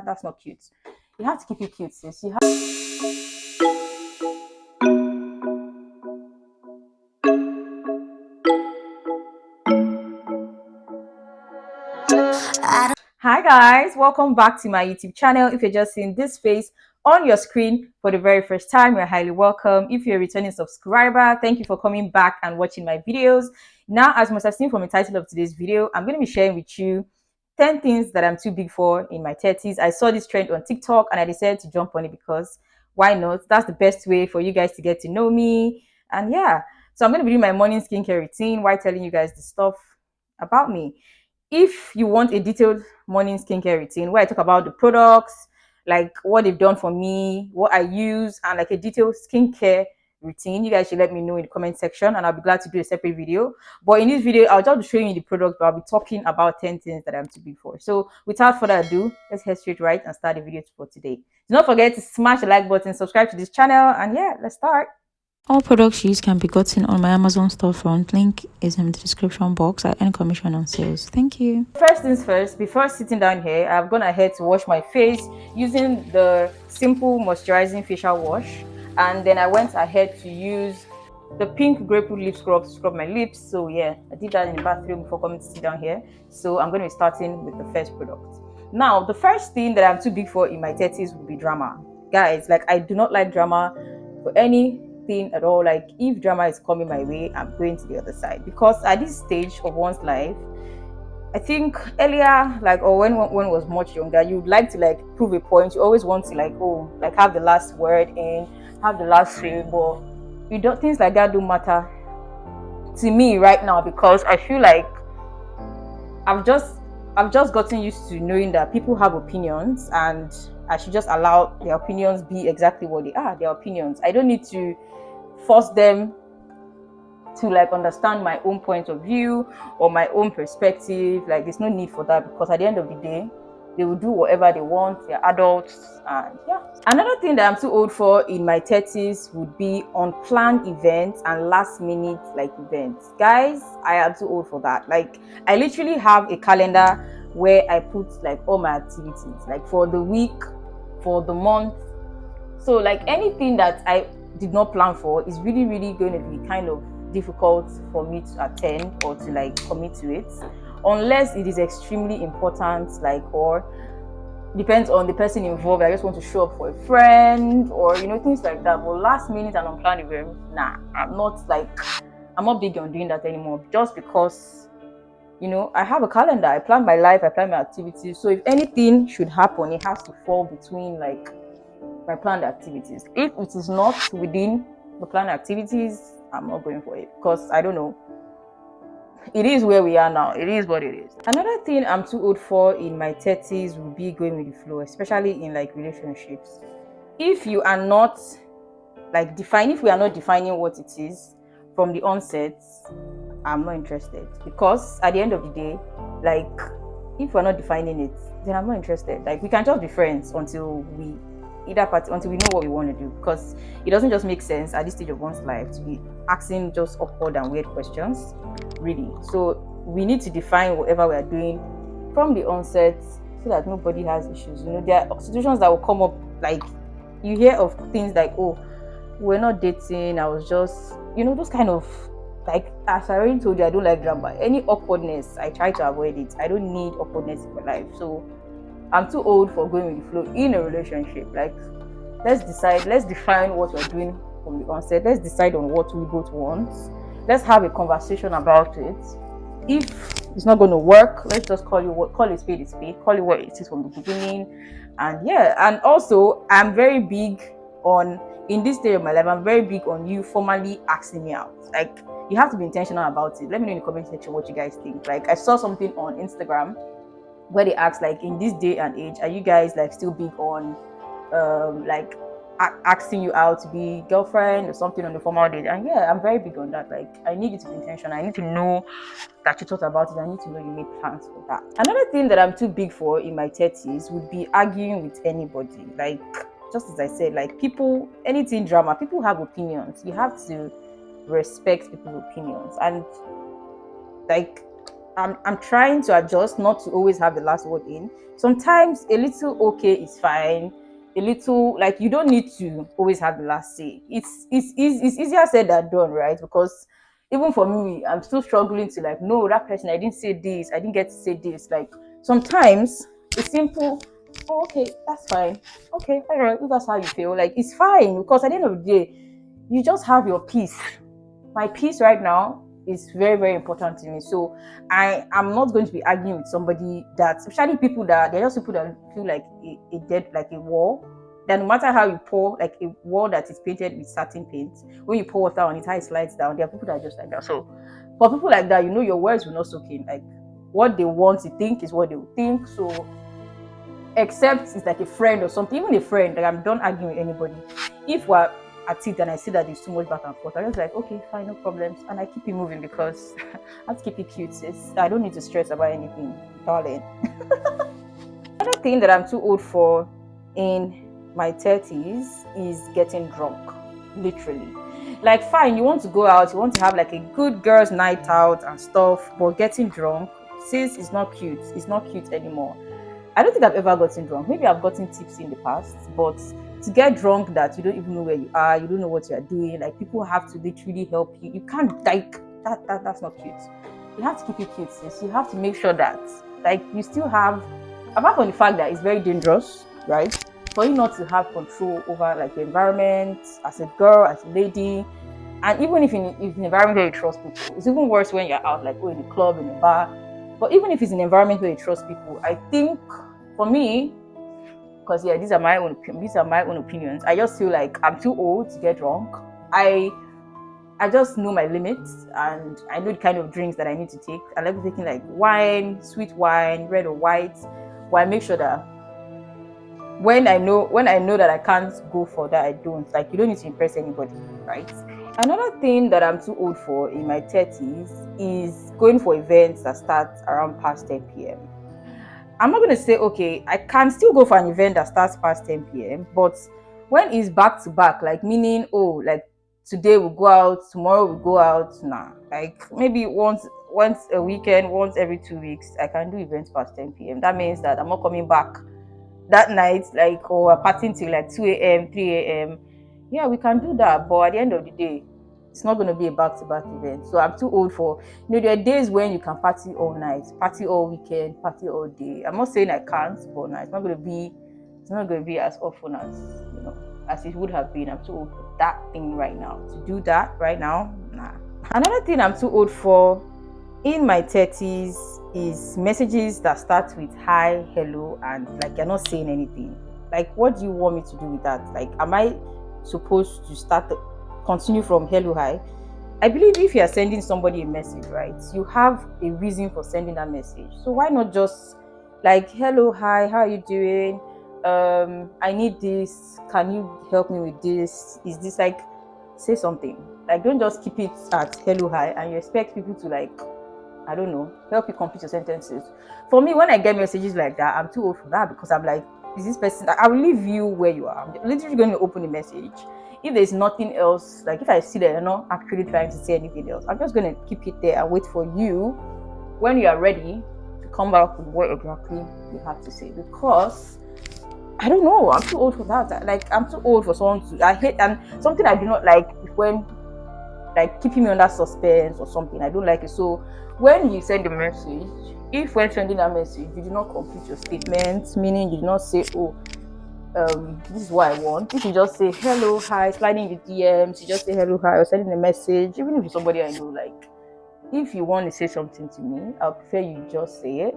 That's not cute. You have to keep it cute, sis. You have. Hi guys, welcome back to my YouTube channel. If you're just seeing this face on your screen for the very first time, you're highly welcome. If you're a returning subscriber, thank you for coming back and watching my videos. Now, as you must have seen from the title of today's video, I'm going to be sharing with you 10 things that I'm too big for in my 30s. I saw this trend on TikTok and I decided to jump on it because why not? That's the best way for you guys to get to know me. And yeah, so I'm going to be doing my morning skincare routine while telling you guys the stuff about me. If you want a detailed morning skincare routine where I talk about the products, like what they've done for me, what I use, and like a detailed skincare routine, you guys should let me know in the comment section and I'll be glad to do a separate video. But in this video, I'll just be showing you the product, but I'll be talking about 10 things that I'm too big for. So without further ado, let's head straight right and start the video for today. Do not forget to smash the like button, subscribe to this channel, and yeah, let's start. All products used can be gotten on my Amazon storefront. Link is in the description box. I earn commission on sales. Thank you. First things first, before sitting down here, I've gone ahead to wash my face using the simple moisturizing facial wash. And then I went ahead to use the pink grapefruit lip scrub to scrub my lips. So yeah, I did that in the bathroom before coming to sit down here. So I'm going to be starting with the first product. Now, the first thing that I'm too big for in my 30s would be drama. Guys, like I do not like drama for anything at all. Like if drama is coming my way, I'm going to the other side. Because at this stage of one's life, I think earlier, like, or when one was much younger, you'd like to like prove a point. You always want to like, oh, like have the last word and have the last say. But you don't, things like that don't matter to me right now because I feel like I've just gotten used to knowing that people have opinions and I should just allow their opinions be exactly what they are, their opinions. I don't need to force them to like understand my own point of view or my own perspective. Like there's no need for that because at the end of the day they will do whatever they want. They're adults. And yeah, another thing that I'm too old for in my 30s would be unplanned events and last minute like events. Guys, I am too old for that. Like I literally have a calendar where I put like all my activities, like for the week, for the month. So like anything that I did not plan for is really going to be kind of difficult for me to attend or to like commit to it unless it is extremely important, like, or depends on the person involved. I just want to show up for a friend or things like that. But last minute and unplanned event, nah, I'm not big on doing that anymore just because I have a calendar. I plan my life, I plan my activities. So if anything should happen, it has to fall between like my planned activities. If it is not within the planned activities, I'm not going for it because I don't know. It is where we are now. It is what it is. Another thing I'm too old for in my 30s would be going with the flow, especially in like relationships. If you are not like if we are not defining what it is from the onset, I'm not interested because at the end of the day, like if we're not defining it, then I'm not interested. Like we can just be friends until we until we know what we want to do, because it doesn't just make sense at this stage of one's life to be asking just awkward and weird questions, really. So we need to define whatever we are doing from the onset so that nobody has issues. There are situations that will come up, like you hear of things like, oh, we're not dating, I was just those kind of, like, as I already told you, I don't like drama. Any awkwardness, I try to avoid it. I don't need awkwardness in my life. So I'm too old for going with the flow in a relationship. Like, let's define what we're doing from the onset. Let's decide on what we both want. Let's have a conversation about it. If it's not going to work, let's just call it spade, call it what it is from the beginning. And yeah, and also I'm very big on, in this stage of my life, I'm very big on you formally asking me out. Like, you have to be intentional about it. Let me know in the comment section what you guys think. Like, I saw something on Instagram where they asked, like, in this day and age, are you guys like still big on like asking you out to be girlfriend or something on the formal date? And yeah, I'm very big on that. Like, I need it to be intentional. I need to know that you thought about it. I need to know you made plans for that. Another thing that I'm too big for in my 30s would be arguing with anybody. Like, just as I said, like, people, anything drama, people have opinions. You have to respect people's opinions. And like, I'm trying to adjust not to always have the last word in. Sometimes a little okay is fine. A little, like, you don't need to always have the last say. It's easier said than done, right? Because even for me, I'm still struggling to, like, no, that person, I didn't say this, I didn't get to say this. Like, sometimes it's simple. Oh, okay, that's fine. Okay, all right, if that's how you feel, like, it's fine, because at the end of the day, you just have your peace. My peace right now is very, very important to me. So I am not going to be arguing with somebody that, especially people that they're just people that feel like a dead, like a wall. That no matter how you pour, like a wall that is painted with certain paint, when you pour water on it, how it slides down, there are people that are just like that. So for people like that, your words will not soak in. Like, what they want to think is what they will think. So except it's like a friend or something, even a friend, like, I'm done arguing with anybody. If we're at it and I see that there's too much back and forth, I'm just like, okay, fine, no problems. And I keep it moving because I have to keep it cute, sis. I don't need to stress about anything, darling. Another thing that I'm too old for in my 30s is getting drunk, literally. Like, fine, you want to go out, you want to have like a good girls' night out and stuff, but getting drunk, sis, is not cute. It's not cute anymore. I don't think I've ever gotten drunk. Maybe I've gotten tipsy in the past, but to get drunk that you don't even know where you are, you don't know what you are doing, like, people have to literally help you. You can't, like, that's not cute. You have to keep it cute, sis. You have to make sure that, like, you still have, apart from the fact that it's very dangerous, right? For you not to have control over, like, the environment as a girl, as a lady, and even if in an environment where you trust people, it's even worse when you're out, like, in a club, in a bar. But even if it's an environment where you trust people, I think for me, because yeah, these are my own opinions. I just feel like I'm too old to get drunk. I just know my limits, and I know the kind of drinks that I need to take. I like taking, like, wine, sweet wine, red or white. But I make sure that when I know that I can't go for that, I don't. Like, you don't need to impress anybody, right? Another thing that I'm too old for in my 30s is going for events that start around past 10 p.m. I'm not going to say, okay, I can still go for an event that starts past 10 p.m., but when it's back to back, like, meaning, oh, like, today we'll go out, tomorrow we'll go out, nah. Like, maybe once a weekend, once every 2 weeks, I can do events past 10 p.m. That means that I'm not coming back that night, like, or partying till like 2 a.m., 3 a.m. Yeah, we can do that. But at the end of the day, it's not going to be a back-to-back event. So I'm too old for, there are days when you can party all night, party all weekend, party all day. I'm not saying I can't, but no, it's not going to be as often as, as it would have been. I'm too old for that thing right now. To do that right now, nah. Another thing I'm too old for in my 30s is messages that start with hi, hello, and, like, you're not saying anything. Like, what do you want me to do with that? Like, am I supposed to continue from hello, hi? I believe if you're sending somebody a message, right, you have a reason for sending that message. So why not just, like, hello, hi, how are you doing? I need this. Can you help me with this? Is this, like, say something. Like, don't just keep it at hello, hi, and you expect people to, like, I don't know, help you complete your sentences. For me, when I get messages like that, I'm too old for that, because I'm like, is this person, I will leave you where you are. I'm literally going to open the message. If there's nothing else, like, if I see that you're not actually trying to say anything else, I'm just going to keep it there and wait for you when you are ready to come back with what exactly you have to say. Because I don't know, I'm too old for that. Like, I'm too old for someone to, I hate, and something I do not like when, like, keeping me under suspense or something. I don't like it. So when you send a message, if when sending that message you do not complete your statement, meaning you do not say, oh, this is what I want. If you just say hello, hi, sliding the DMs, you just say hello, hi, or sending a message, even if it's somebody I know, like, if you want to say something to me, I'll prefer you just say it.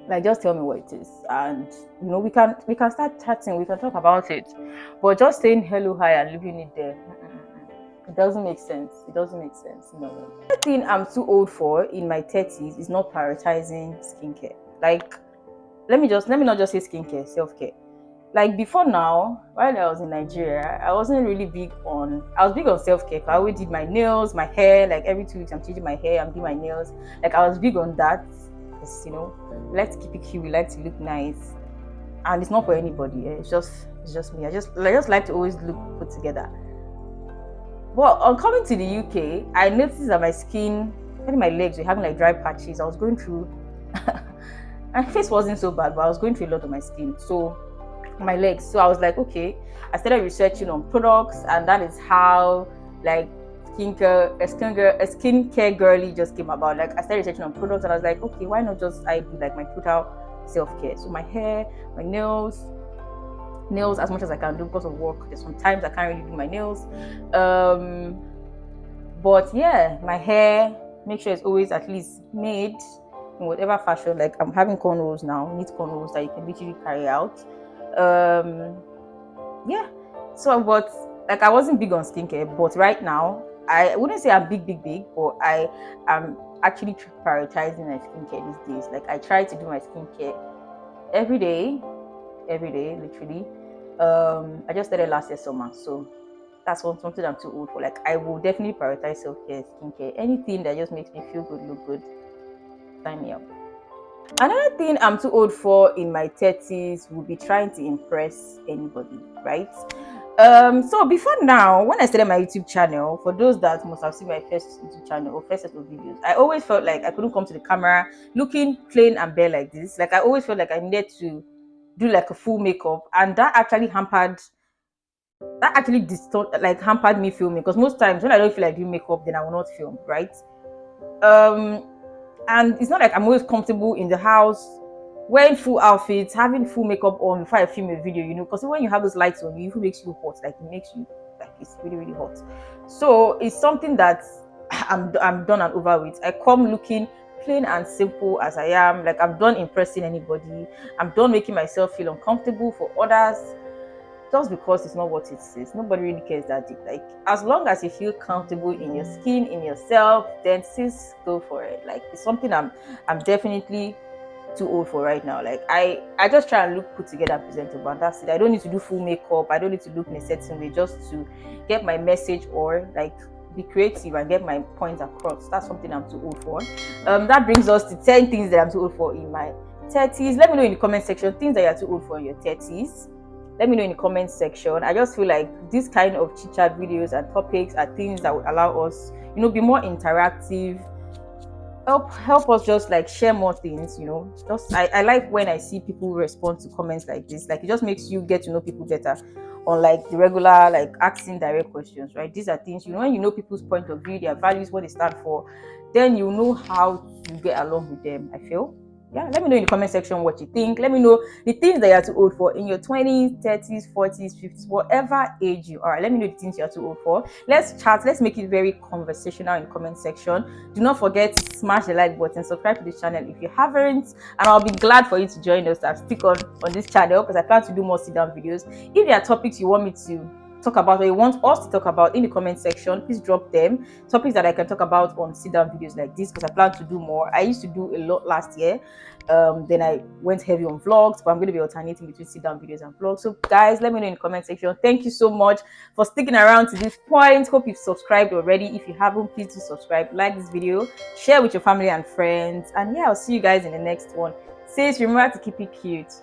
Like, just tell me what it is, and we can start chatting, we can talk about it. But just saying hello, hi, and leaving it there, it doesn't make sense. No. The thing I'm too old for in my 30s is not prioritizing skincare. Like, let me not just say skincare, self-care. Like, before now, while I was in Nigeria, I wasn't really I was big on self-care. I always did my nails, my hair, like, every 2 weeks I'm changing my hair, I'm doing my nails. Like, I was big on that, because, we like to keep it cute, we like to look nice. And it's not for anybody. It's just me. I just like to always look put together. But on coming to the UK, I noticed that my skin Especially my legs were having like dry patches. I was going through my face wasn't so bad, but I was going through a lot of my skin. So my legs. So I was like, okay. I started researching on products, and that is how like skincare girly just came about. Like I started researching on products, and I was like, okay, why not just I do like my total self-care? So my hair, my nails as much as I can do because of work. There's sometimes I can't really do my nails. But yeah, my hair, make sure it's always at least made in whatever fashion. Like I'm having cornrows now, neat cornrows that you can literally carry out. Um, yeah. So, but like I wasn't big on skincare, but right now I wouldn't say I'm big, but I am actually prioritizing my skincare these days. Like I try to do my skincare every day, literally. I just started last year summer, so that's something I'm too old for. Like I will definitely prioritize self-care, skincare, anything that just makes me feel good, look good. Sign me up. Another thing I'm too old for in my 30s will be trying to impress anybody, right? So before now, when I started my YouTube channel, for those that must have seen my first YouTube channel or first set of videos, I always felt like I couldn't come to the camera looking plain and bare like this. Like I always felt like I needed to do like a full makeup, and that actually like hampered me filming, because most times when I don't feel like doing makeup, then I will not film, right? Um, and it's not like I'm always comfortable in the house wearing full outfits, having full makeup on before I film a video, because when you have those lights on you, it makes you hot, like it makes you like it's really, really hot. So it's something that I'm done and over with. I come looking plain and simple as I am. Like I'm done impressing anybody. I'm done making myself feel uncomfortable for others just because it's not what it is. Nobody really cares that deep. Like as long as you feel comfortable in your skin, in yourself, then sis, go for it. Like it's something I'm definitely too old for right now. Like I just try and look put together and presentable, and that's it. I don't need to do full makeup. I don't need to look in a certain way just to get my message or like be creative and get my points across. That's something I'm too old for. That brings us to 10 things that I'm too old for in my 30s. Let me know in the comment section things that you're too old for in your 30s. Let me know in the comment section. I just feel like this kind of chit chat videos and topics are things that would allow us, be more interactive, help us just like share more things. Just I like when I see people respond to comments like this. Like it just makes you get to know people better on like the regular, like asking direct questions, right? These are things, when you know people's point of view, their values, what they stand for, then you know how to get along with them, I feel. Yeah, let me know in the comment section what you think. Let me know the things that you're too old for in your 20s, 30s, 40s, 50s, whatever age you are. Let me know the things you're too old for. Let's chat. Let's make it very conversational in the comment section. Do not forget to smash the like button, subscribe to this channel if you haven't, and I'll be glad for you to join us and stick on this channel, because I plan to do more sit down videos. If there are topics you want me to talk about or you want us to talk about in the comment section, please drop them. Topics that I can talk about on sit down videos like this, because I plan to do more. I used to do a lot last year. Then I went heavy on vlogs, but I'm going to be alternating between sit down videos and vlogs. So guys, let me know in the comment section. Thank you so much for sticking around to this point. Hope you've subscribed already. If you haven't, please do subscribe, like this video, share with your family and friends, and yeah, I'll see you guys in the next one. Sis, remember to keep it cute.